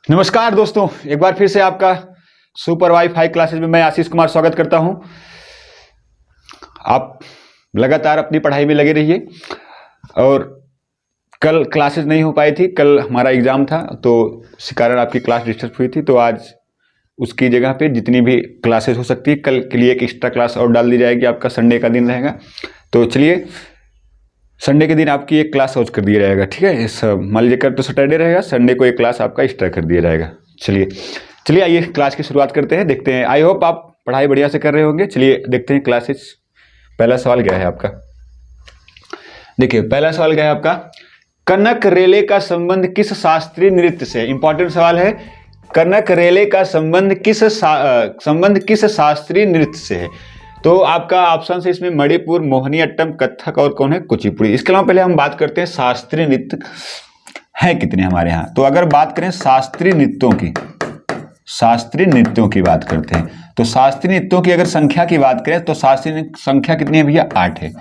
नमस्कार दोस्तों, एक बार फिर से आपका सुपर वाईफाई क्लासेस में मैं आशीष कुमार स्वागत करता हूं। आप लगातार अपनी पढ़ाई में लगे रहिए। और कल क्लासेस नहीं हो पाई थी, कल हमारा एग्ज़ाम था तो इस कारण आपकी क्लास डिस्टर्ब हुई थी। तो आज उसकी जगह पे जितनी भी क्लासेस हो सकती है कल के लिए एक एक्स्ट्रा क्लास और डाल दी जाएगी। आपका संडे का दिन रहेगा, तो चलिए संडे के दिन आपकी एक क्लास और कर दिया जाएगा। ठीक है, इस मान लीजिए कल तो सैटरडे रहेगा, संडे को एक क्लास आपका एक्स्ट्रा कर दिया जाएगा। चलिए आइए क्लास की शुरुआत करते हैं, देखते हैं। आई होप आप पढ़ाई बढ़िया से कर रहे होंगे। चलिए देखते हैं क्लासेस। पहला सवाल क्या है आपका, देखिए पहला सवाल क्या है आपका, कनक रेले का संबंध किस शास्त्रीय नृत्य से। इंपॉर्टेंट सवाल है। कनक रेले का संबंध किस शास्त्रीय नृत्य से है। तो आपका ऑप्शन है इसमें मणिपुर, मोहिनीअट्टम, कथक और कौन है, कुचिपुड़ी। इसके अलावा पहले हम बात करते हैं शास्त्रीय नृत्य है कितने हमारे यहाँ। तो अगर बात करें शास्त्रीय नृत्यों की बात करते हैं तो शास्त्रीय नृत्यों की अगर संख्या की बात करें तो शास्त्रीय संख्या कितनी है भैया, 8 है।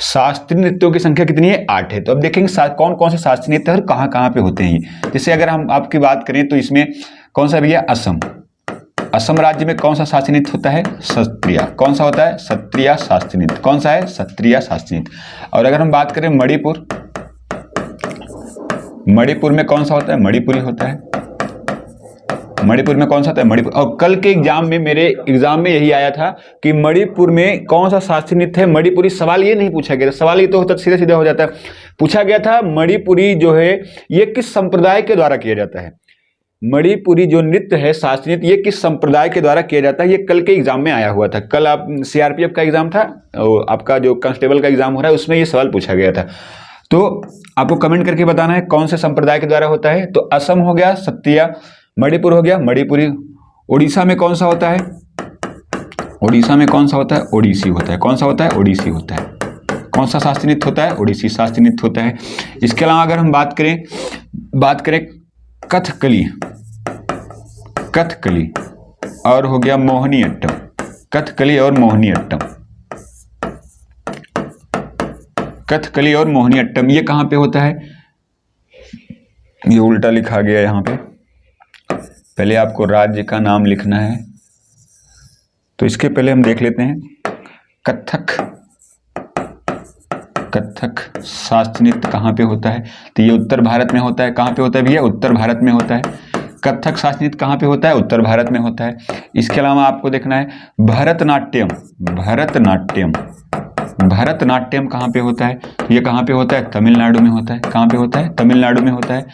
शास्त्रीय नृत्यों की संख्या कितनी है, 8 है। तो अब देखेंगे कौन कौन से शास्त्रीय नृत्य और कहाँ कहाँ पे होते हैं। जैसे अगर हम आपकी बात करें तो इसमें कौन सा भैया, असम राज्य में कौन सा शास्त्रीय नृत्य होता है, सत्रिया। कौन सा होता है, सत्रिया शास्त्रीय नृत्य। कौन सा है, सत्रिया शास्त्रीय नृत्य। और अगर हम बात करें मणिपुर में कौन सा होता है, मणिपुरी होता है। मणिपुर में कौन सा होता है, मणिपुर। और कल के एग्जाम में मेरे एग्जाम में यही आया था कि मणिपुर में कौन सा शास्त्रीय नृत्य है, मणिपुरी। सवाल ये नहीं पूछा गया था, सवाल ये तो होता सीधे सीधे हो जाता है। पूछा गया था मणिपुरी जो है ये किस संप्रदाय के द्वारा किया जाता है। मणिपुरी जो नृत्य है शास्त्रीय नृत्य, ये किस संप्रदाय के द्वारा किया जाता है। ये कल के एग्जाम में आया हुआ था। कल आप सीआरपीएफ का एग्जाम था, आपका जो कांस्टेबल का एग्जाम हो रहा है उसमें ये सवाल पूछा गया था। तो आपको कमेंट करके बताना है कौन से संप्रदाय के द्वारा होता है। तो असम हो गया सत्रिया, मणिपुर हो गया मणिपुरी। उड़ीसा में कौन सा होता है, उड़ीसा में कौन सा होता है, ओडिसी होता है। कौन सा होता है, ओडिसी होता है। कौन सा शास्त्रीय नृत्य होता है, ओडिसी शास्त्रीय नृत्य होता है। इसके अलावा अगर हम बात करें कथकली और हो गया मोहिनीअट्टम। कथकली और मोहिनीअट्टम, कथकली और मोहिनीअट्टम ये कहाँ पे होता है। ये उल्टा लिखा गया यहाँ पे। पहले आपको राज्य का नाम लिखना है, तो इसके पहले हम देख लेते हैं कथक शास्त्रीय नृत्य कहाँ पे होता है। तो ये उत्तर भारत में होता है। कहाँ पे होता है भैया, उत्तर भारत में होता है। कथक शास्त्रीय नृत्य कहाँ पे होता है, उत्तर भारत में होता है। इसके अलावा आपको देखना है भरतनाट्यम कहाँ पे होता है। ये कहाँ पे होता है, तमिलनाडु में होता है। कहाँ पे होता है, तमिलनाडु में होता है।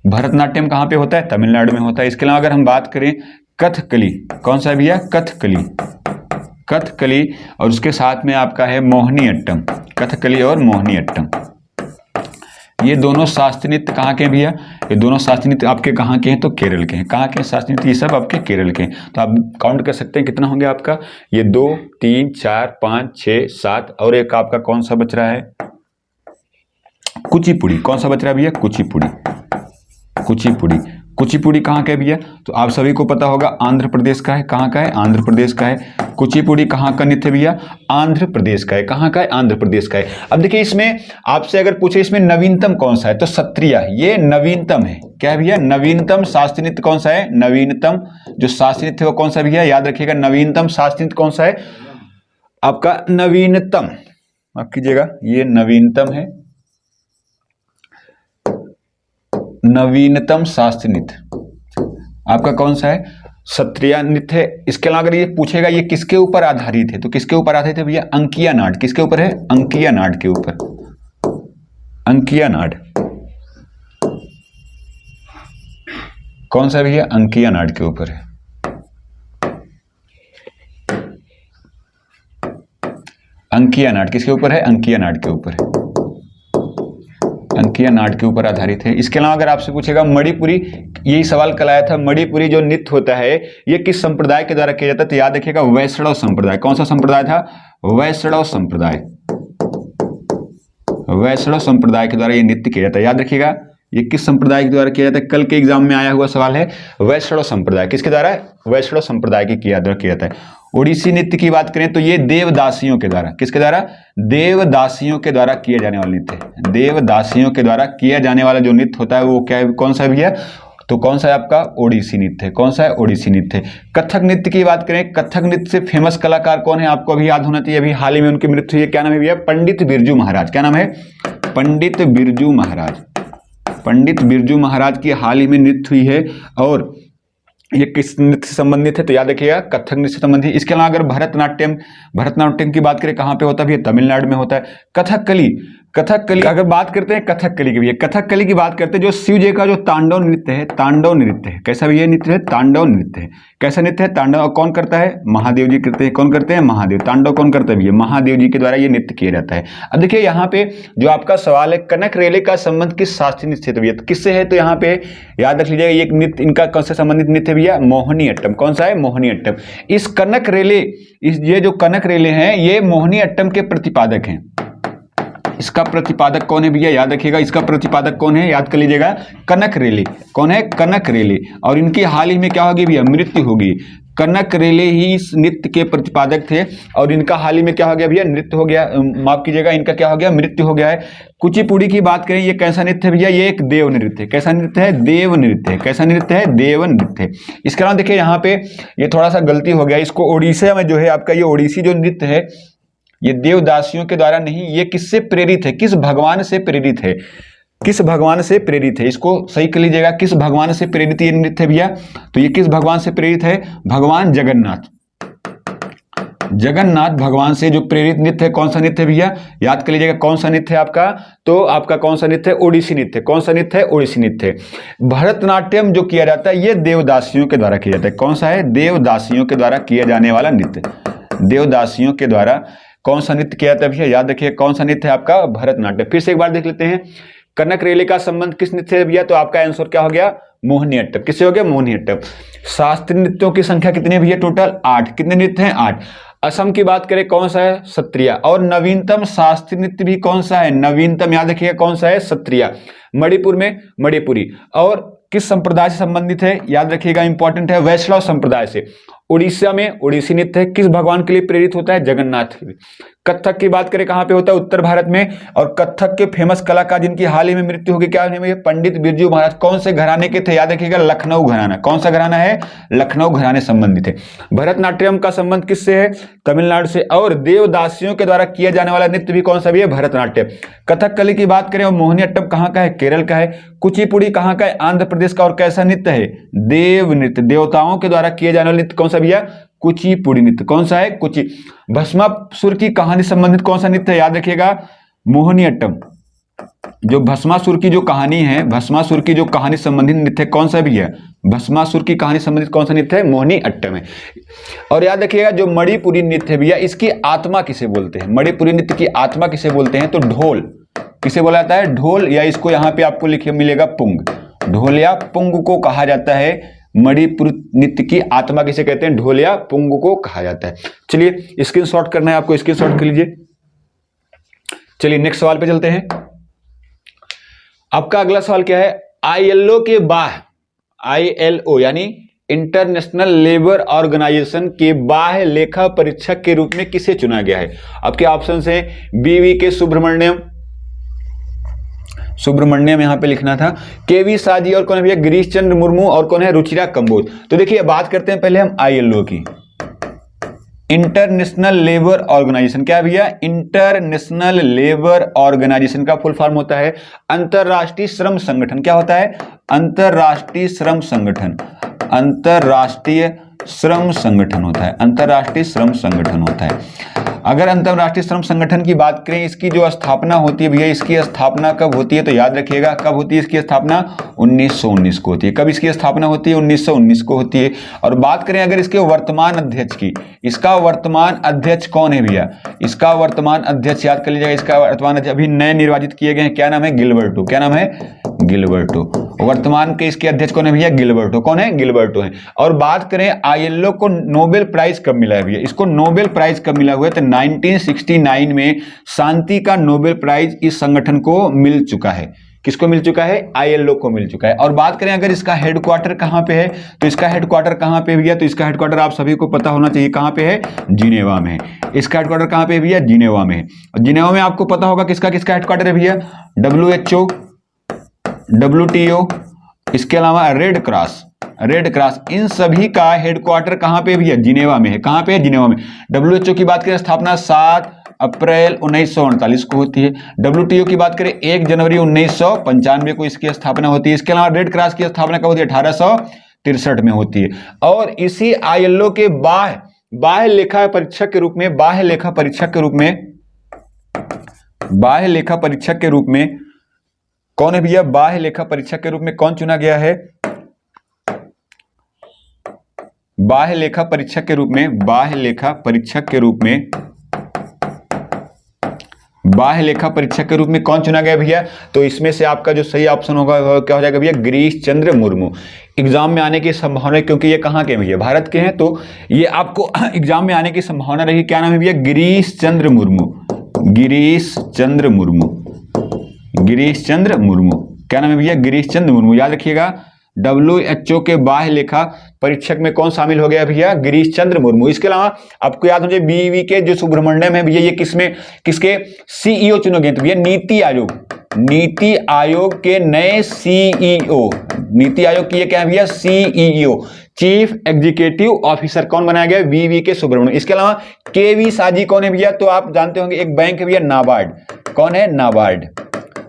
भरतनाट्यम कहाँ पे होता है, तमिलनाडु में होता है। इसके अलावा अगर हम बात करें कथकली, कौन सा भैया, कथकली और उसके साथ में आपका है मोहिनीअट्टम। कथकली और मोहिनीअट्टम ये दोनों शास्त्रीय नृत्य कहाँ के हैं भैया, ये दोनों शास्त्रीय नृत्य आपके कहाँ के हैं, तो केरल के हैं। कहाँ के शास्त्रीय नृत्य, ये सब आपके केरल के हैं। तो आप काउंट कर सकते हैं कितना होंगे आपका, ये 2 3 4 5 6 7 और एक आपका कौन सा बच रहा है, कुचिपुड़ी। कौन सा बच रहा है भैया, कुचिपुड़ी कहाँ का है भैया, तो आप सभी को पता होगा आंध्र प्रदेश का है। कहाँ का है, आंध्र प्रदेश का है। कुचिपुड़ी कहाँ का नृत्य भैया, आंध्र प्रदेश का है। कहाँ का है, आंध्र प्रदेश का है। अब देखिए इसमें आपसे अगर पूछे इसमें नवीनतम कौन सा है, तो सत्रिया ये नवीनतम है। क्या है भैया, नवीनतम शास्त्रीय नृत्य कौन सा है, नवीनतम जो शास्त्रीय नृत्य वो कौन सा भैया, याद रखिएगा नवीनतम शास्त्रीय नृत्य कौन सा है आपका, नवीनतम। आप कीजिएगा ये नवीनतम है, नवीनतम शास्त्रीय नृत्य आपका कौन सा है, सत्रिया नृत्य है। इसके अलावा अगर ये पूछेगा ये किसके ऊपर आधारित है, तो किसके ऊपर आधारित है भैया, अंकिया नाट। किसके ऊपर है, अंकिया नाट के ऊपर। अंकिया नाट कौन सा भैया, अंकिया नाट के ऊपर है। अंकिया नाट किसके ऊपर है, अंकिया नाट के ऊपर है, अंकिया नाट के ऊपर आधारित है। इसके अलावा अगर आपसे पूछेगा मणिपुरी, यही सवाल कल आया था, मणिपुरी जो नृत्य होता है ये किस संप्रदाय के द्वारा किया जाता है, तो याद रखिएगा वैष्णव संप्रदाय। कौन सा संप्रदाय था, वैष्णव संप्रदाय। वैष्णव संप्रदाय के द्वारा ये नृत्य किया जाता है। याद रखिएगा ये किस संप्रदाय के द्वारा किया जाता है, कल के एग्जाम में आया हुआ सवाल है, वैष्णव संप्रदाय। किसके द्वारा, वैष्णव संप्रदाय के द्वारा किया जाता है। ओडिसी नृत्य की बात करें तो ये देवदासियों के द्वारा, किसके द्वारा, देवदासियों के द्वारा किए जाने वाला नृत्य है। देवदासियों के द्वारा किया जाने वाला जो नृत्य होता है वो क्या है, कौन सा भी है, तो कौन सा है आपका ओडिसी नृत्य है। कौन सा है ओडिसी नृत्य है। कथक नृत्य की बात करें, कथक नृत्य से फेमस कलाकार कौन है आपको अभी याद होना चाहिए, अभी हाल ही में उनकी मृत्यु हुई है, क्या नाम है भैया, पंडित बिरजू महाराज। क्या नाम है, पंडित बिरजू महाराज। पंडित बिरजू महाराज की हाल ही में मृत्यु हुई है। और ये किस नृत्य से संबंधित है, तो याद रखिएगा कथक नृत्य से संबंधित। इसके अलावा अगर भरतनाट्यम की बात करें कहाँ पे होता है भैया, तमिलनाडु में होता है। कथकली अगर बात करते हैं कथकली की भैया, कथकली की बात करते हैं जो शिव जी का जो तांडव नृत्य है, तांडव नृत्य है। कैसा भैया नृत्य है, तांडव नृत्य है। कैसा नृत्य है, तांडव। और कौन करता है, महादेव जी करते हैं। कौन करते हैं, महादेव। तांडव कौन करता है भैया, महादेव जी के द्वारा ये नृत्य किया जाता है। अब देखिए यहाँ पे जो आपका सवाल है, कनक रेले का संबंध किस शास्त्रीय नृत्य से भैया, किससे है, तो यहाँ पे याद रख लीजिएगा ये नृत्य इनका कौन से संबंधित नृत्य भैया, मोहिनी अट्टम। कौन सा है, मोहिनी अट्टम। इस कनक रेले, ये जो कनक रेले हैं ये मोहिनी अट्टम के प्रतिपादक हैं। इसका प्रतिपादक कौन है भैया, याद रखिएगा इसका प्रतिपादक कौन है, याद कर लीजिएगा, कनक रेले। कौन है, कनक रेले। और इनकी हाल ही में क्या होगी भैया, मृत्यु होगी। कनक रेले ही इस नृत्य के प्रतिपादक थे और इनका हाल ही में क्या हो गया भैया, नृत्य हो गया, माफ कीजिएगा, इनका क्या हो गया, मृत्यु हो गया है। कुचिपुड़ी की बात करें, ये कैसा नृत्य है भैया, ये एक देव नृत्य है। कैसा नृत्य है, देव नृत्य है। कैसा नृत्य है, देव नृत्य है। इसके अलावा देखिए यहाँ पे ये थोड़ा सा गलती हो गया, इसको ओडिशा में जो है आपका ये ओडिसी जो नृत्य है ये देवदासियों के द्वारा नहीं, ये किससे प्रेरित है, किस भगवान से प्रेरित है, किस भगवान से प्रेरित है, इसको सही कर लीजिएगा, किस भगवान से प्रेरित ये नृत्य है भैया, तो ये किस भगवान से प्रेरित है, भगवान जगन्नाथ। जगन्नाथ भगवान से जो प्रेरित नृत्य है, कौन सा नृत्य है भैया, याद कर लीजिएगा, कौन सा नृत्य है आपका, तो आपका कौन सा नृत्य है, ओडिसी नृत्य। कौन सा नृत्य है, ओडिसी नृत्य। भरतनाट्यम जो किया जाता है ये देवदासियों के द्वारा किया जाता है। कौन सा है, देवदासियों के द्वारा किया जाने वाला नृत्य। देवदासियों के द्वारा कौन सा नृत्य किया जाता है भैया, याद रखिए कौन सा नृत्य है आपका, भरतनाट्यम। फिर से एक बार देख लेते हैं, कनक रेले का संबंध किस नृत्य से भैया, तो आपका आंसर क्या हो गया, मोहिनी अट्टम। किससे हो गया, मोहिनी अट्टम। शास्त्रीय नृत्यों की संख्या कितनी है भैया, टोटल 8। कितने नृत्य हैं, 8। असम की बात करें कौन सा है, सत्रिया। और नवीनतम शास्त्रीय नृत्य भी कौन सा है, नवीनतम याद रखिएगा कौन सा है, सत्रिया। मणिपुर में मणिपुरी। और किस संप्रदाय से संबंधित है, याद रखिएगा इंपॉर्टेंट है, वैष्णव संप्रदाय से। उड़ीसा में ओडिसी नृत्य है, किस भगवान के लिए प्रेरित होता है, जगन्नाथ के लिए। कथक की बात करें कहां पे होता है, उत्तर भारत में। और कथक के फेमस कलाकार जिनकी हाल ही में मृत्यु होगी, क्या नाम है, पंडित बिरजू महाराज। कौन से घराने के थे, याद रखिएगा, लखनऊ घराना। कौन सा घराना है, लखनऊ घराने संबंधित है। भरतनाट्यम का संबंध किससे है, तमिलनाडु से। और देवदासियों के द्वारा किया जाने वाला नृत्य भी कौन सा भी है, भरतनाट्यम। कथकली की बात करें और मोहिनी अट्टम कहाँ का है, केरल का है। कुचिपुड़ी कहाँ का है, आंध्र प्रदेश का। और कैसा नृत्य है, देव नृत्य। देवताओं के द्वारा किए जाने वाला नृत्य कौन सा भैया, कुचिपुड़ी नृत्य। कौन सा है, कुची। भस्मासुर की कहानी संबंधित कौन सा नृत्य है, याद रखिएगा, मोहिनी अट्टम। जो भस्मासुर की जो कहानी है, भस्मासुर की जो कहानी संबंधित नृत्य कौन सा भी है, भस्मासुर की कहानी संबंधित कौन सा नृत्य है, मोहिनी अट्टम है। और याद रखिएगा जो मणिपुरी नृत्य है भैया, इसकी आत्मा किसे बोलते हैं, मणिपुरी नृत्य की आत्मा किसे बोलते हैं, तो ढोल। किसे बोला जाता है, ढोल। या इसको यहाँ पे आपको लिखे मिलेगा पुंग। ढोल या पुंग को कहा जाता है, मणिपुर नृत्य की आत्मा किसे कहते हैं, ढोल या पुंग को कहा जाता है। चलिए स्क्रीनशॉट करना है आपको, स्क्रीनशॉट कर लीजिए। चलिए नेक्स्ट सवाल पे चलते हैं। आपका अगला सवाल क्या है, ILO के बाह्य, ILO यानी इंटरनेशनल लेबर ऑर्गेनाइजेशन के बाह्य लेखा परीक्षक के रूप में किसे चुना गया है। आपके ऑप्शन है BVK सुब्रमण्यम यहां पे लिखना था, KV साजी, और कौन है भैया, गिरीश चंद्र मुर्मू, और कौन है, रुचिरा कंबोज। तो देखिए बात करते हैं पहले हम ILO की, इंटरनेशनल लेबर ऑर्गेनाइजेशन। क्या भैया, इंटरनेशनल लेबर ऑर्गेनाइजेशन का फुल फॉर्म होता है अंतरराष्ट्रीय श्रम संगठन। क्या होता है, अंतरराष्ट्रीय श्रम संगठन। अंतरराष्ट्रीय श्रम संगठन होता है, अंतरराष्ट्रीय श्रम संगठन होता है। अगर अंतरराष्ट्रीय श्रम संगठन की बात करें, इसकी जो स्थापना होती है भैया, इसकी स्थापना कब होती है, तो याद रखिएगा कब होती है इसकी स्थापना, 1919 को होती है। कब इसकी स्थापना होती है, 1919 को होती है। और बात करें अगर इसके वर्तमान अध्यक्ष की, इसका वर्तमान अध्यक्ष कौन है भैया, इसका वर्तमान अध्यक्ष याद कर लीजिएगा, इसका वर्तमान अध्यक्ष अभी नए निर्वाचित किए गए हैं, क्या नाम है, गिलबर्टो। क्या नाम है, गिलबर्टो। वर्तमान के इसके अध्यक्ष कौन है भैया, गिलबर्टो। कौन है, गिलबर्टो है। और बात करें ILO को नोबेल प्राइज कब मिला है भैया, इसको नोबेल प्राइज कब मिला हुआ है, तो 1969 में शांति का नोबेल प्राइज इस संगठन को मिल चुका है। किसको मिल चुका है, ILO को मिल चुका है। और बात करें अगर इसका हेडक्वार्टर कहां पे है, तो इसका हेडक्वार्टर कहां पे भैया, तो इसका हेडक्वार्टर आप सभी को पता होना चाहिए कहां पे है, जिनेवा में है। इसका हेडक्वार्टर कहां पे है भैया, जिनेवा में है। और जिनेवा में आपको पता होगा किसका किसका हेडक्वार्टर है भैया, WHO, WTO इसके अलावा रेड क्रॉस, रेड क्रॉस, इन सभी का हेडक्वार्टर कहां पे भी है? जिनेवा में है। कहां पे है? जिनेवा में। WHO की बात करें स्थापना 7 अप्रैल 1948 को होती है। WTO की बात करें 1 जनवरी 1995 को इसकी स्थापना होती है। इसके अलावा रेड क्रॉस की स्थापना कब होती है? 1863 में होती है। और इसी ILO के बाह्य लेखा परीक्षक के रूप में, बाह्य लेखा परीक्षक के रूप में कौन है भैया? बाह्य लेखा परीक्षक के रूप में कौन चुना गया है? बाह्य लेखा परीक्षक के रूप में, बाह्य लेखा परीक्षक के रूप में, बाह्य लेखा परीक्षक के रूप में कौन चुना गया भैया? तो इसमें से आपका जो सही ऑप्शन होगा क्या हो जाएगा भैया? गिरीश चंद्र मुर्मू। एग्जाम में आने की संभावना, क्योंकि ये कहाँ के भैया? भारत के हैं, तो ये आपको एग्जाम में आने की संभावना रही। क्या नाम है भैया? गिरीश चंद्र मुर्मू। गिरीश चंद्र मुर्मू, गिरीश चंद्र मुर्मू। क्या नाम है भैया? गिरीश चंद्र मुर्मू। याद रखिएगा, WHO के बाह्य लेखा परीक्षक में कौन शामिल हो गया भैया? गिरीश चंद्र मुर्मू। इसके अलावा आपको याद हो जाए BV के जो सुब्रमण्यम है भैया, ये किसके CEO चुने गए? तो भैया नीति आयोग, नीति आयोग के नए CEO, नीति आयोग की ये क्या है भैया? CEO, चीफ एग्जीक्यूटिव ऑफिसर कौन बनाया गया? BV के सुब्रमण्यम। इसके अलावा KV साजी कौन है भैया? तो आप जानते होंगे एक बैंक है भैया, नाबार्ड। कौन है? नाबार्ड।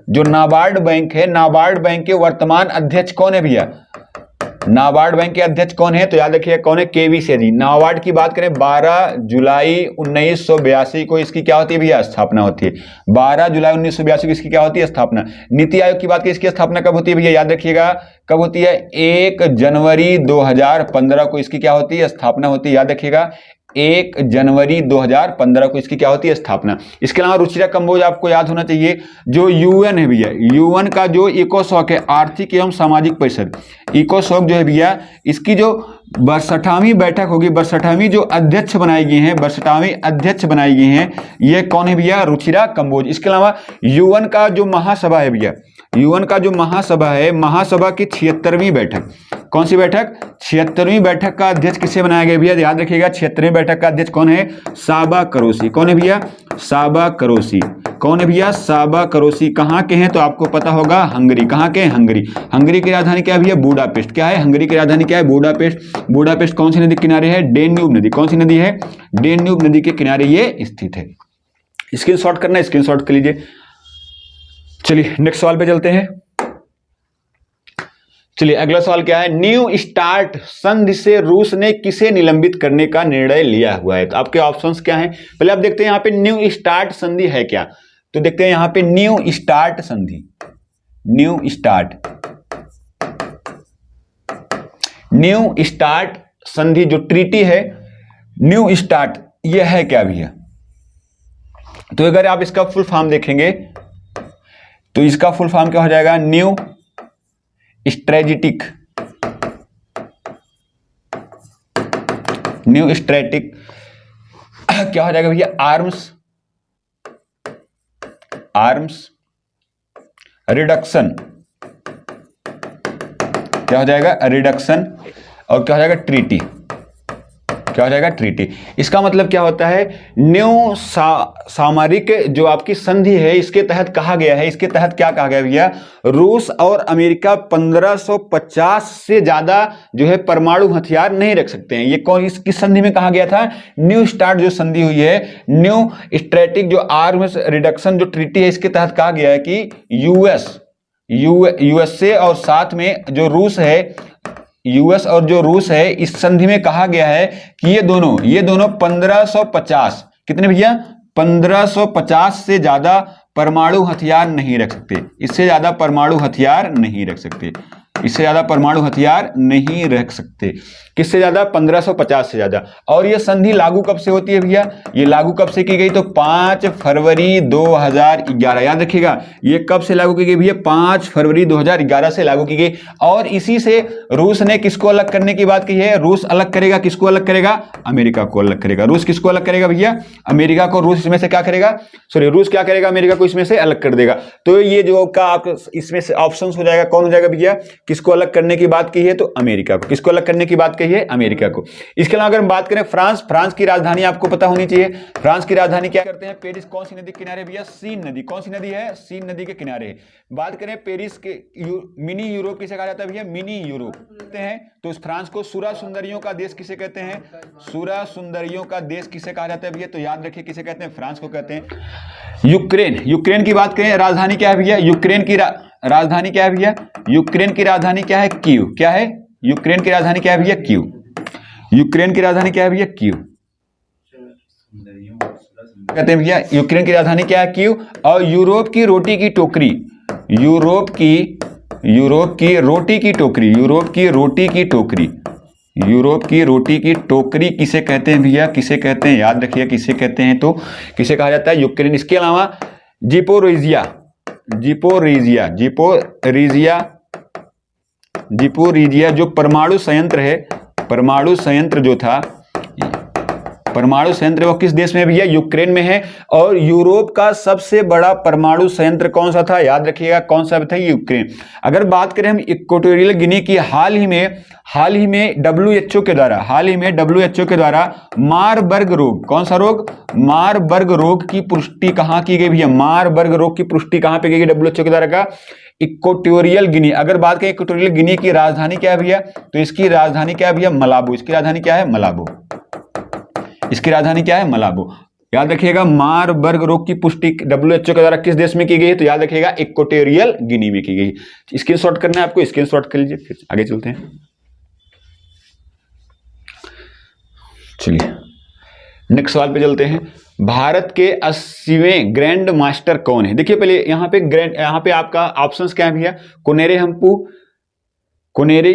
जो नाबार्ड बैंक है, नाबार्ड बैंक के वर्तमान अध्यक्ष कौन है भैया? नाबार्ड बैंक के अध्यक्ष कौन है? तो याद रखिए कौन है? KV साजी। नाबार्ड की बात करें 12 जुलाई 1982 को इसकी क्या होती है भैया? स्थापना होती है। 12 जुलाई 1982 को इसकी क्या होती है? स्थापना। नीति आयोग की बात करें, इसकी स्थापना कब होती है भैया? याद रखिएगा कब होती है? 1 जनवरी 2015 को इसकी क्या होती है? स्थापना होती है। याद रखिएगा 1 जनवरी 2015 को इसकी क्या होती है? स्थापना। इसके अलावा रुचिरा कंबोज आपको याद होना चाहिए, जो UN है भैया, UN का जो इकोसॉक है, आर्थिक एवं सामाजिक परिषद, इकोसॉक जो है भैया, इसकी जो 62वीं बैठक होगी, 62वीं जो अध्यक्ष बनाई गई हैं, 62वीं अध्यक्ष बनाई गई हैं, ये कौन है भैया? रुचिरा कंबोज। इसके अलावा UN का जो महासभा है भैया, UN का जो महासभा है, महासभा की 76वीं बैठक, कौन सी बैठक? 76वीं बैठक का अध्यक्ष किसे बनाया गया भैया? याद रखिएगा 76वीं बैठक का अध्यक्ष कौन है? साबा करोसी। कौन है भैया? साबा करोसी। कौन है भैया? साबा करोसी। कहाँ के हैं? तो आपको पता होगा, हंगरी। कहाँ के हैं? हंगरी। हंगरी की राजधानी क्या है भैया? बुडापेस्ट। क्या है? हंगरी की राजधानी क्या है? बुडापेस्ट। बुडापेस्ट कौन सी नदी के किनारे है? डेन्यूब नदी। कौन सी नदी है? डेन्यूब नदी के किनारे ये स्थित है। स्क्रीनशॉट करना, स्क्रीनशॉट कर लीजिए। चलिए नेक्स्ट सवाल पे चलते हैं। चलिए अगला सवाल क्या है? न्यू स्टार्ट संधि से रूस ने किसे निलंबित करने का निर्णय लिया हुआ है? तो आपके ऑप्शंस क्या हैं? पहले आप देखते हैं यहाँ पे न्यू स्टार्ट संधि है क्या, तो देखते हैं यहाँ पे न्यू स्टार्ट संधि, न्यू स्टार्ट संधि जो ट्रीटी है, न्यू स्टार्ट ये है क्या भैया? तो अगर आप इसका फुल फॉर्म देखेंगे तो इसका फुल फॉर्म क्या हो जाएगा? न्यू स्ट्रेटेजिक, न्यू स्ट्रेटेजिक क्या हो जाएगा भैया? आर्म्स रिडक्शन, क्या हो जाएगा? रिडक्शन। और क्या हो जाएगा? ट्रीटी। क्या हो जाएगा? ट्रीटी। इसका मतलब क्या होता है? न्यू सामरिक जो आपकी संधि है, इसके तहत कहा गया है, इसके तहत क्या कहा गया भैया? रूस और अमेरिका 1550 से ज्यादा जो है परमाणु हथियार नहीं रख सकते हैं। ये कौन, किस संधि में कहा गया था? न्यू स्टार्ट जो संधि हुई है, न्यू स्ट्रेटेजिक जो आर्म्स रिडक्शन जो ट्रीटी है, इसके तहत कहा गया है कि यूएसए और साथ में जो रूस है, यूएस और जो रूस है, इस संधि में कहा गया है कि ये दोनों 1550, कितने भैया? 1550 से ज्यादा परमाणु हथियार नहीं रख सकते। इससे ज्यादा परमाणु हथियार नहीं रख सकते। इससे ज्यादा परमाणु हथियार नहीं रख सकते। किससे ज्यादा? 1550 से ज्यादा। और ये संधि लागू कब से होती है भैया? ये लागू कब से की गई? तो 5 फरवरी 2011। याद रखिएगा ये कब से लागू की गई भैया? 5 फरवरी 2011 से लागू की गई। और इसी से रूस ने किसको अलग करने की बात की है? रूस अलग करेगा, किसको अलग करेगा? अमेरिका को अलग करेगा। रूस किसको अलग करेगा भैया? अमेरिका को। रूस इसमें से क्या करेगा? रूस क्या करेगा? अमेरिका को इसमें से अलग कर देगा। तो ये जो का आप इसमें से ऑप्शन हो जाएगा, कौन हो जाएगा भैया? किसको अलग करने की बात की है? तो अमेरिका को। किसको अलग करने की बात कही है? अमेरिका को। इसके अलावा अगर हम बात करें फ्रांस, फ्रांस की राजधानी आपको पता होनी चाहिए। फ्रांस की राजधानी क्या करते हैं? पेरिस। कौन सी नदी के किनारे भैया? सीन नदी। कौन सी नदी है? सीन नदी के किनारे है। बात करें पेरिस के मिनी यूरोप किसे कहा जाता है भैया? मिनी यूरोप कहते हैं। तो फ्रांस को सुरा सुंदरियों का देश किसे कहते हैं? सुरा सुंदरियों का देश किसे कहा जाता है भैया? तो याद रखिए किसे कहते हैं? फ्रांस को कहते हैं। यूक्रेन, यूक्रेन की बात करें, राजधानी क्या है भैया? यूक्रेन की राजधानी क्या है भैया? यूक्रेन की राजधानी क्या है? कीव। क्या है? यूक्रेन की राजधानी क्या है भैया? कीव। यूक्रेन की राजधानी क्या है भैया? कीव कहते हैं भैया। यूक्रेन की राजधानी क्या है? कीव। और यूरोप की रोटी की टोकरी, यूरोप की रोटी की टोकरी, यूरोप की रोटी की टोकरी, यूरोप की रोटी की टोकरी किसे कहते हैं भैया? किसे कहते हैं? याद रखिए किसे कहते हैं, तो किसे कहा जाता है? यूक्रेन। इसके अलावा जिपोरिजिया, जिपोरिजिया, जिपोरिजिया, जिपोरिजिया जो परमाणु संयंत्र है, परमाणु संयंत्र जो था, परमाणु संयंत्र वो किस देश में भैया? यूक्रेन में है। और यूरोप का सबसे बड़ा परमाणु संयंत्र कौन सा था? याद रखिएगा कौन सा था? यूक्रेन। अगर बात करें हम इक्वेटोरियल गिनी की, हाल ही में WHO के द्वारा, हाल ही में WHO के द्वारा मारबर्ग रोग, कौन सा रोग? मारबर्ग रोग की पुष्टि कहां की गई भैया? मारबर्ग रोग की पुष्टि कहां पे की गई WHO के द्वारा? का इक्वेटोरियल गिनी। अगर बात करें इक्वेटोरियल गिनी की राजधानी क्या है भैया? तो इसकी राजधानी क्या है भैया? मलाबो। इसकी राजधानी क्या है? मलाबो। इसकी राजधानी क्या है? मलाबो। याद रखिएगा मारबर्ग रोग की पुष्टि WHO के द्वारा किस देश में की गई है? तो याद रखिएगा इक्वेटोरियल गिनी में की गई। स्क्रीनशॉट करना है आपको, स्क्रीनशॉट कर लीजिए। फिर आगे चलते हैं। चलिए नेक्स्ट सवाल पे चलते हैं। भारत के 80वें ग्रैंड मास्टर कौन है? देखिए पहले यहाँ पे आपका ऑप्शंस क्या है भैया? कोनेरे हम्पू, कोनेरे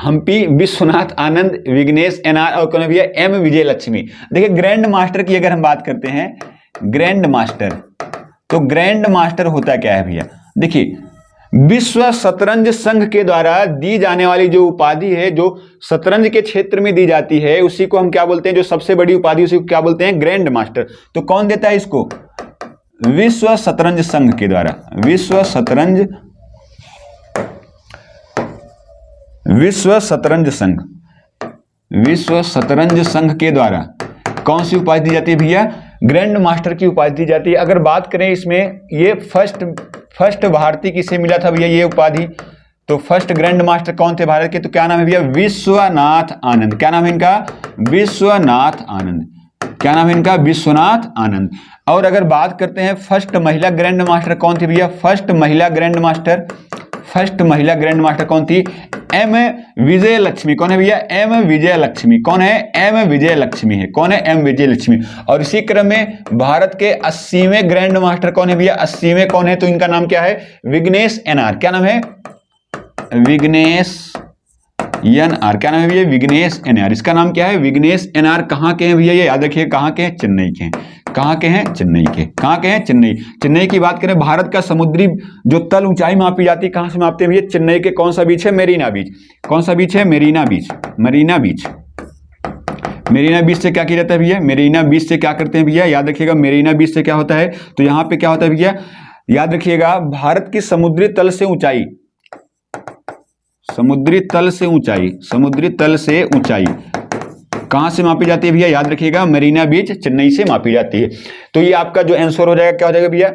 हम्पी, विश्वनाथ आनंद, विघ्नेश NR और कौन भैया? M विजय लक्ष्मी। देखिए ग्रैंड मास्टर की अगर हम बात करते हैं, ग्रैंड मास्टर, तो ग्रैंड मास्टर होता क्या है भैया? देखिए विश्व शतरंज संघ के द्वारा दी जाने वाली जो उपाधि है, जो शतरंज के क्षेत्र में दी जाती है, उसी को हम क्या बोलते हैं? जो सबसे बड़ी उपाधि उसी को क्या बोलते हैं? Grand master. तो कौन देता है इसको? विश्व शतरंज संघ के द्वारा, विश्व शतरंज संघ, विश्व शतरंज संघ के द्वारा कौन सी उपाधि दी जाती है भैया? ग्रैंड मास्टर की उपाधि दी जाती है। अगर बात करें इसमें, ये फर्स्ट भारतीय किसे मिला था भैया ये उपाधि? तो फर्स्ट ग्रैंड मास्टर कौन थे भारत के? तो क्या नाम है भैया? विश्वनाथ आनंद। क्या नाम है इनका? विश्वनाथ आनंद। क्या नाम है इनका? विश्वनाथ आनंद। और अगर बात करते हैं फर्स्ट महिला ग्रैंड मास्टर कौन थी भैया? फर्स्ट महिला ग्रैंड मास्टर कौन थी? M विजय लक्ष्मी। कौन है भैया? M विजय लक्ष्मी। कौन है? M विजय लक्ष्मी है। कौन है? M विजय लक्ष्मी। और इसी क्रम में भारत के 80वें ग्रैंड मास्टर कौन है भैया? 80वें कौन है? तो इनका नाम क्या है? विघ्नेश NR। क्या नाम है? विघ्नेश NR। क्या नाम है भैया? विघ्नेश NR। इसका नाम क्या है? विघ्नेश NR। कहाँ के हैं भैया? ये याद रखिए कहाँ के हैं? चेन्नई के हैं। कहाँ के हैं? चेन्नई के। कहाँ के हैं? चेन्नई। चेन्नई की बात करें, भारत का समुद्री जो तल ऊंचाई मापी जाती है, कहाँ से मापते हैं भैया? चेन्नई के कौन सा बीच है? मेरीना बीच। कौन सा बीच है? मेरीना बीच। मरीना बीच। मेरीना बीच से क्या किया जाता है भैया? मेरीना बीच से क्या करते हैं भैया? याद रखिएगा मेरीना बीच से क्या होता है? तो यहाँ पे क्या होता है भैया? याद रखिएगा भारत की समुद्री तल से ऊंचाई, समुद्री तल से ऊंचाई, समुद्री तल से ऊंचाई कहां से मापी जाती है भैया? याद रखिएगा मरीना बीच, चेन्नई से मापी जाती है। तो ये आपका जो आंसर हो जाएगा क्या हो जाएगा भैया?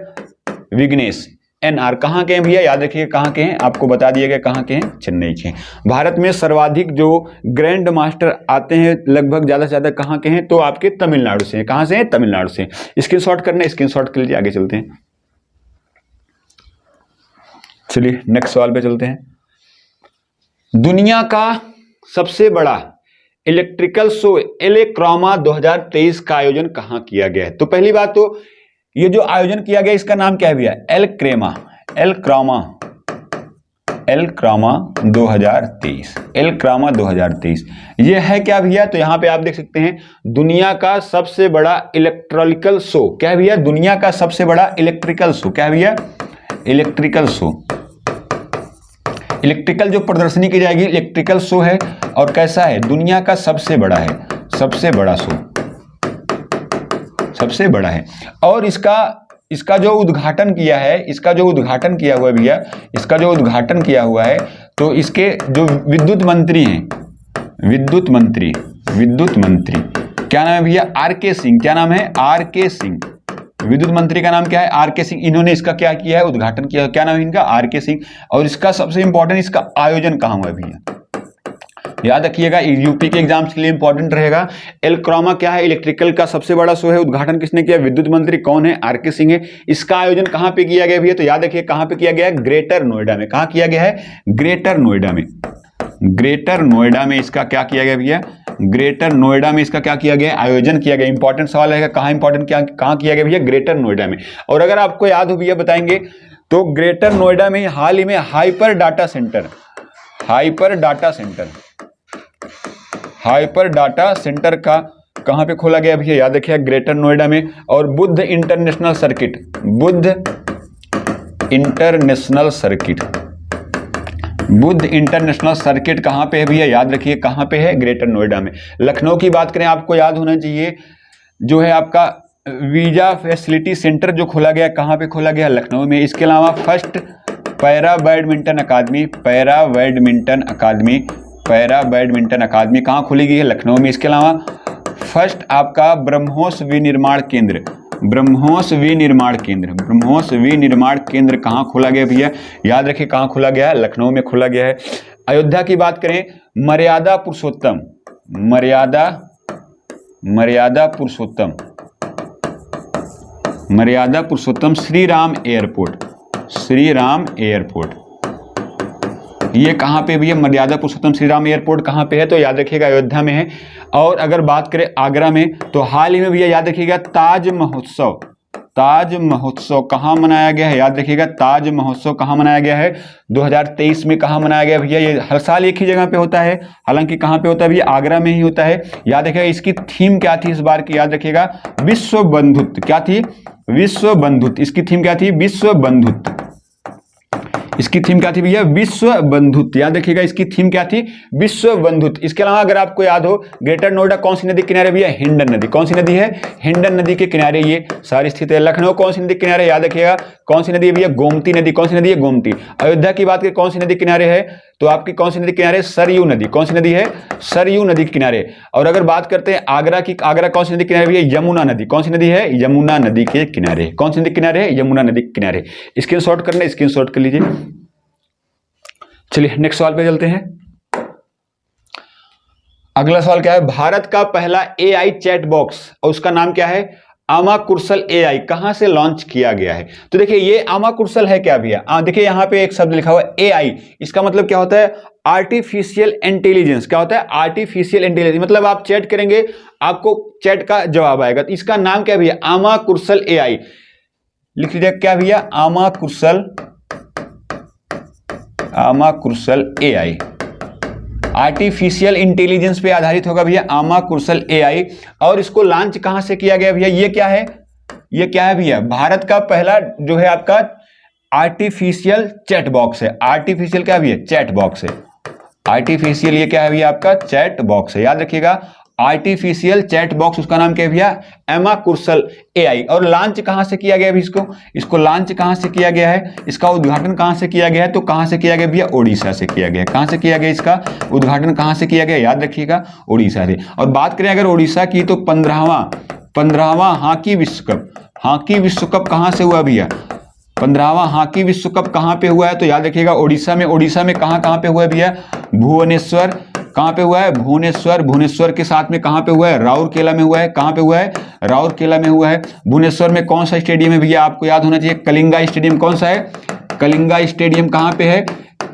विघ्नेश NR। कहां के हैं भैया? याद रखिएगा कहां के हैं, आपको बता दिया गया कहां के हैं? चेन्नई के। भारत में सर्वाधिक जो ग्रैंड मास्टर आते हैं लगभग ज्यादा से ज्यादा कहां के हैं? तो आपके तमिलनाडु से। कहां से? तमिलनाडु से। स्क्रीनशॉट करना, स्क्रीनशॉट कर लीजिए। आगे चलते हैं। चलिए नेक्स्ट सवाल पे चलते हैं। दुनिया का सबसे बड़ा इलेक्ट्रिकल शो एलेक्रोमा 2023 का आयोजन कहां किया गया है? तो पहली बात तो ये जो आयोजन किया गया इसका नाम क्या है भैया? एलक्रोमा 2023। एलक्रोमा 2023 ये है क्या भैया? तो यहां पे आप देख सकते हैं दुनिया का सबसे बड़ा इलेक्ट्रिकल शो। क्या है भैया? दुनिया का सबसे बड़ा इलेक्ट्रिकल शो। क्या है भैया? Electrical show. इलेक्ट्रिकल जो प्रदर्शनी की जाएगी इलेक्ट्रिकल शो है। और कैसा है? दुनिया का सबसे बड़ा है, सबसे बड़ा शो, सबसे बड़ा है। और इसका जो उद्घाटन किया है, इसका जो उद्घाटन किया हुआ है भैया, इसका जो उद्घाटन किया हुआ है तो इसके जो विद्युत मंत्री हैं, विद्युत मंत्री क्या नाम है भैया? आर के सिंह। क्या नाम है? आर के सिंह। विद्युत मंत्री का नाम क्या है? आर के सिंह। इन्होंने इसका क्या किया है? उद्घाटन किया है। क्या नाम है इनका? आर के सिंह। और इसका सबसे इंपॉर्टेंट, इसका आयोजन कहाँ हुआ है भैया? याद रखिएगा, यूपी के एग्जाम्स के लिए इंपॉर्टेंट रहेगा। एलक्रोमा क्या है? इलेक्ट्रिकल का सबसे बड़ा शो है। उद्घाटन किसने किया? विद्युत मंत्री कौन है? आर के सिंह है। इसका आयोजन कहां पे किया गया भैया? तो याद रखिए कहां पे किया गया है? ग्रेटर नोएडा में। कहां किया गया है? ग्रेटर नोएडा में। ग्रेटर नोएडा में इसका क्या किया गया भैया? ग्रेटर नोएडा में इसका क्या किया गया? आयोजन किया गया। इंपॉर्टेंट सवाल है, कहां इंपॉर्टेंट, कहां किया गया भैया? ग्रेटर नोएडा में। और अगर आपको याद हो भैया बताएंगे तो ग्रेटर नोएडा में हाल ही में हाइपर डाटा सेंटर का कहां पे खोला गया भैया? याद रखिए ग्रेटर नोएडा में। और बुद्ध इंटरनेशनल सर्किट कहां पे है भैया? याद रखिए कहां पे है? ग्रेटर नोएडा में। लखनऊ की बात करें, आपको याद होना चाहिए, जो है आपका वीजा फैसिलिटी सेंटर जो खोला गया, कहां पे खोला गया? लखनऊ में। इसके अलावा फर्स्ट पैरा बैडमिंटन अकादमी कहां खोली गई है? लखनऊ में। इसके अलावा फर्स्ट आपका ब्रह्मोस विनिर्माण केंद्र कहां खोला गया भैया? याद रखिए कहां खोला गया है? लखनऊ में खोला गया है। अयोध्या की बात करें, मर्यादा पुरुषोत्तम श्री राम एयरपोर्ट, ये कहां पे भैया? मर्यादा पुरुषोत्तम श्री राम एयरपोर्ट कहां पे है? तो याद रखिएगा अयोध्या में है। और अगर बात करें आगरा में, तो हाल ही में भैया याद रखिएगा ताज महोत्सव कहां मनाया गया है? याद रखिएगा ताज महोत्सव कहां मनाया गया है? 2023 में। कहां मनाया गया भैया? ये हर साल एक ही जगह पे होता है, हालांकि कहां पे होता है भैया? आगरा में ही होता है। याद रखिएगा इसकी थीम क्या थी इस बार की? याद रखिएगा विश्व बंधुत्व। क्या थी? विश्व बंधुत्व। इसकी थीम क्या थी? विश्व बंधुत्व। इसकी थीम क्या थी भैया? विश्व बंधुत्व। याद रखिएगा इसकी थीम क्या थी? विश्व बंधुत्व। इसके अलावा अगर आपको याद हो, ग्रेटर नोएडा कौन सी नदी के किनारे भैया? हिंडन नदी। कौन सी नदी है? हिंडन नदी के किनारे ये सारी स्थित है। लखनऊ कौन सी नदी के किनारे? याद रखिएगा कौन सी नदी है भैया? गोमती नदी। कौन सी नदी है? गोमती। अयोध्या की बात करें कौन सी नदी किनारे है? तो आपकी कौन सी नदी किनारे? सरयू नदी। कौन सी नदी है? सरयू नदी के किनारे। और अगर बात करते हैं आगरा की, आगरा कौन सी नदी के किनारे भैया? यमुना नदी। कौन सी नदी है? यमुना नदी के किनारे। कौन सी नदी के किनारे है? यमुना नदी के किनारे। स्क्रीनशॉट करना, स्क्रीनशॉट कर लीजिए। चलिए नेक्स्ट सवाल पे चलते हैं। अगला सवाल क्या है? भारत का पहला एआई चैट बॉक्स, और उसका नाम क्या है? आमा कुर्सल एआई, कहां से लॉन्च किया गया है? तो देखिए ये आमा कुर्सल है क्या भैया? देखिए यहां पे एक शब्द लिखा हुआ है एआई। इसका मतलब क्या होता है? Artificial intelligence. क्या होता है? Artificial intelligence. मतलब आप चैट करेंगे, आपको चैट का जवाब आएगा। तो इसका नाम क्या भैया? आमा कुर्सल एआई। लिख लीजिए क्या भैया? आमा कुर्सल एआई। आर्टिफिशियल इंटेलिजेंस पे आधारित होगा भैया आमा कुर्सल एआई। और इसको लॉन्च कहां से किया गया भैया? ये क्या है? ये क्या है भैया? भारत का पहला जो है आपका आर्टिफिशियल चैट बॉक्स है। आर्टिफिशियल क्या भैया? चैट बॉक्स है। आर्टिफिशियल ये क्या है भैया? आपका चैट बॉक्स है। याद रखिएगा आर्टिफिशियल चैट बॉक्स, उसका नाम क्या है भैया? एमा कुर्सल एआई। और लॉन्च कहां से किया गया भैया? इसको लॉन्च कहां से किया गया है? इसका उद्घाटन कहां से किया गया है? तो कहां से किया गया भैया? ओडिशा से किया गया। कहां से किया गया? इसका उद्घाटन कहां से किया गया? याद रखिएगा ओडिशा से। और बात करें अगर ओडिशा की, तो 15वां हॉकी विश्व कप कहां से हुआ भैया? 15वां हॉकी विश्व कप कहां पे हुआ है? तो याद रखिएगा ओडिशा में। ओडिशा में कहां पे हुआ है भैया? भुवनेश्वर। कहां पे हुआ है? भुवनेश्वर। भुवनेश्वर के साथ में कहां पे हुआ है? राउरकेला में हुआ है। कहां पे हुआ है? राउरकेला में हुआ है। भुवनेश्वर में कौन सा स्टेडियम है भैया? आपको याद होना चाहिए कलिंगा स्टेडियम। कौन सा है? कलिंगा स्टेडियम कहां पे है?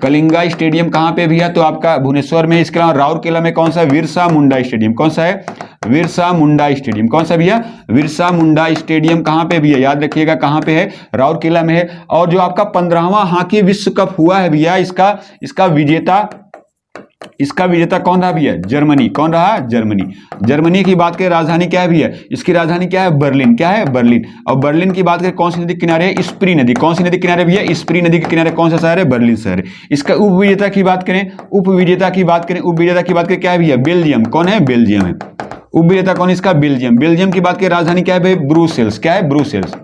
कलिंगा स्टेडियम कहां पे भैया? तो आपका भुवनेश्वर में। इसके अलावा राउरकेला में कौन सा? बिरसा मुंडा स्टेडियम। कौन सा है? बिरसा मुंडा स्टेडियम। कौन सा भैया? बिरसा मुंडा स्टेडियम कहां पे भैया? याद रखिएगा कहां पे है? राउरकेला में है। और जो आपका 15वां हॉकी विश्व कप हुआ है भैया, इसका विजेता कौन रहा भैया? जर्मनी। कौन रहा? जर्मनी। जर्मनी की बात करें, राजधानी क्या है भैया? इसकी राजधानी क्या है? बर्लिन। क्या है? बर्लिन। और बर्लिन की बात करें कौन सी नदी के किनारे है? स्प्री नदी। कौन सी नदी किनारे भैया? स्प्री नदी के किनारे कौन सा शहर है? बर्लिन शहर है। इसका उपविजेता की बात करें, उपविजेता की बात करें क्या है भैया? बेल्जियम। कौन है? बेल्जियम है। उपविजेता कौन? इसका बेल्जियम। बेल्जियम की बात करें, राजधानी क्या है भाई? ब्रुसेल्स। क्या है? ब्रुसेल्स।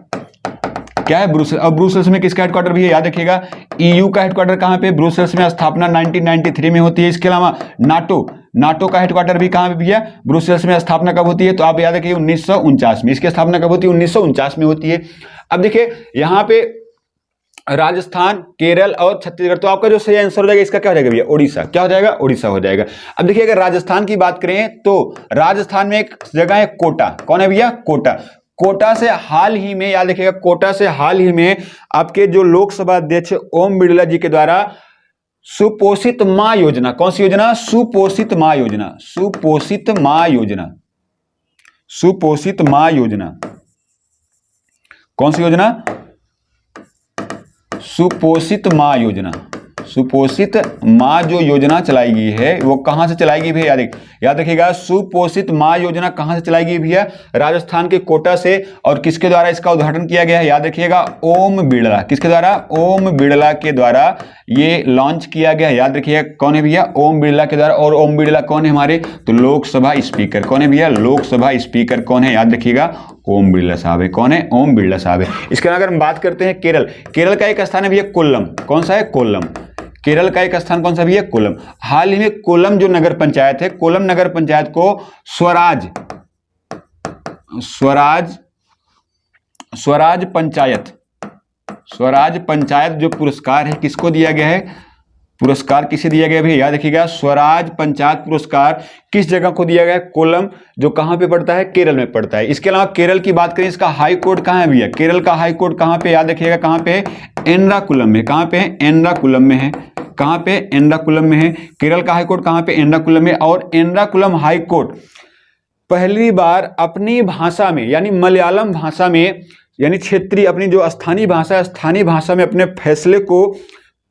क्या है, ब्रुसेल्स। अब ब्रुसेल्स में किसका हेडक्वार्टर भी है, याद रखिएगा ईयू का हेडक्वार्टर कहाँ पे, ब्रुसेल्स में स्थापना 1993 में होती है। इसके अलावा नाटो का हेडक्वार्टर भी कहाँ पे भी है, ब्रुसेल्स में स्थापना कब होती है, तो आप याद रखिए 1949 में। इसकी स्थापना कब होती है, 1949 में होती है। अब देखिए यहाँ पे राजस्थान, केरल और छत्तीसगढ़, तो आपका जो सही आंसर हो जाएगा इसका क्या हो जाएगा भैया, उड़ीसा। क्या हो जाएगा, उड़ीसा हो जाएगा। अब देखिए अगर राजस्थान की बात करें तो राजस्थान में एक जगह है कोटा। कौन है भैया, कोटा। कोटा से हाल ही में, याद रखिएगा, कोटा से हाल ही में आपके जो लोकसभा अध्यक्ष ओम बिड़ला जी के द्वारा सुपोषित मां योजना, कौन सी योजना, सुपोषित मां योजना, सुपोषित मां योजना, सुपोषित मां योजना, कौन सी योजना, सुपोषित मां योजना। सुपोषित मां जो योजना चलाई गई है वो कहां से चलाई गई भैया, याद रखिएगा सुपोषित मां योजना कहां से चलाई गई भैया, राजस्थान के कोटा से। और किसके द्वारा इसका उद्घाटन किया गया है, याद रखिएगा ओम बिड़ला। किसके द्वारा, ओम बिड़ला के द्वारा ये लॉन्च किया गया है। याद रखिएगा कौन है भैया, ओम बिड़ला के द्वारा। और ओम बिड़ला कौन है हमारे, तो लोकसभा स्पीकर। कौन है भैया, लोकसभा स्पीकर कौन है, याद रखिएगा ओम बिड़ला साहब है। कौन है, ओम बिड़ला साहब है। इसके अलावा अगर हम बात करते हैं केरल, केरल का एक स्थान है भैया कोल्लम। कौन सा है, कोल्लम। केरल का एक स्थान कौन सा भी है, कोल्लम। हाल ही में कोल्लम जो नगर पंचायत है, कोल्लम नगर पंचायत को स्वराज पंचायत जो पुरस्कार है किसको दिया गया है, पुरस्कार किसे दिया गया भैया, याद रखिएगा स्वराज पंचायत पुरस्कार किस जगह को दिया गया है, कोल्लम, जो कहां पे पड़ता है, केरल में पड़ता है। इसके अलावा केरल की बात करें, इसका हाई कोर्ट कहां है भैया, केरल का हाई कोर्ट कहां पे, याद रखिएगा कहां पे, एर्नाकुलम में। कहां पे, एर्नाकुलम में है। कहां पे, एर्नाकुलम में है। केरल का हाई कोर्ट कहां पे, एर्नाकुलम में। और एर्नाकुलम हाई कोर्ट पहली बार अपनी भाषा में, यानी मलयालम भाषा में, यानी क्षेत्रीय, अपनी जो स्थानीय भाषा है, स्थानीय भाषा में अपने फैसले को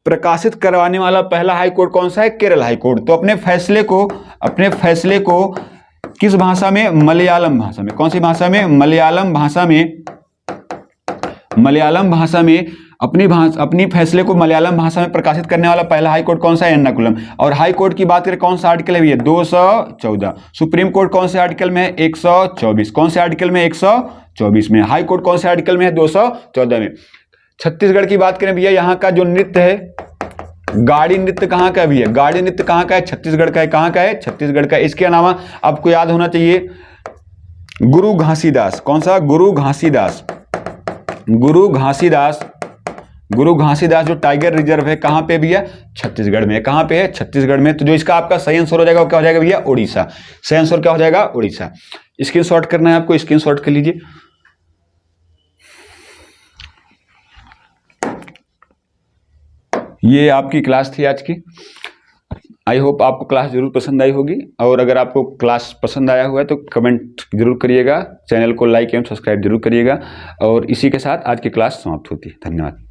प्रकाशित करवाने वाला पहला हाई कोर्ट कौन सा है, केरल हाई कोर्ट। तो अपने फैसले को किस भाषा में, मलयालम भाषा में। कौन सी भाषा में, मलयालम भाषा में। मलयालम भाषा में अपनी फैसले को मलयालम भाषा में प्रकाशित करने वाला पहला हाई कोर्ट कौन सा है, एर्नाकुलम। और हाई कोर्ट की बात करें कौन सा आर्टिकल है भैया, 214। सुप्रीम कोर्ट कौन से आर्टिकल में है, 124। कौन से आर्टिकल में, 124 में। हाई कोर्ट कौन से आर्टिकल में है, 214 में। छत्तीसगढ़ की बात करें भैया, यहाँ का जो नृत्य है, गाड़ी नृत्य कहाँ का है भैया, गाड़ी नृत्य कहाँ का है, छत्तीसगढ़ का है। कहाँ का है, छत्तीसगढ़ का। इसके अलावा आपको याद होना चाहिए गुरु घासीदास। कौन सा, गुरु घासीदास। गुरु घासीदास जो टाइगर रिजर्व है कहाँ पे भैया, छत्तीसगढ़ में। कहाँ पे है, छत्तीसगढ़ में। तो जो इसका आपका सही आंसर हो जाएगा वो क्या हो जाएगा भैया, उड़ीसा। सही आंसर क्या हो जाएगा, उड़ीसा। स्क्रीनशॉट करना है आपको, स्क्रीनशॉट कर लीजिए। ये आपकी क्लास थी आज की। आई होप आपको क्लास जरूर पसंद आई होगी। और अगर आपको क्लास पसंद आया हुआ है तो कमेंट जरूर करिएगा, चैनल को लाइक एवं सब्सक्राइब जरूर करिएगा। और इसी के साथ आज की क्लास समाप्त होती है। धन्यवाद।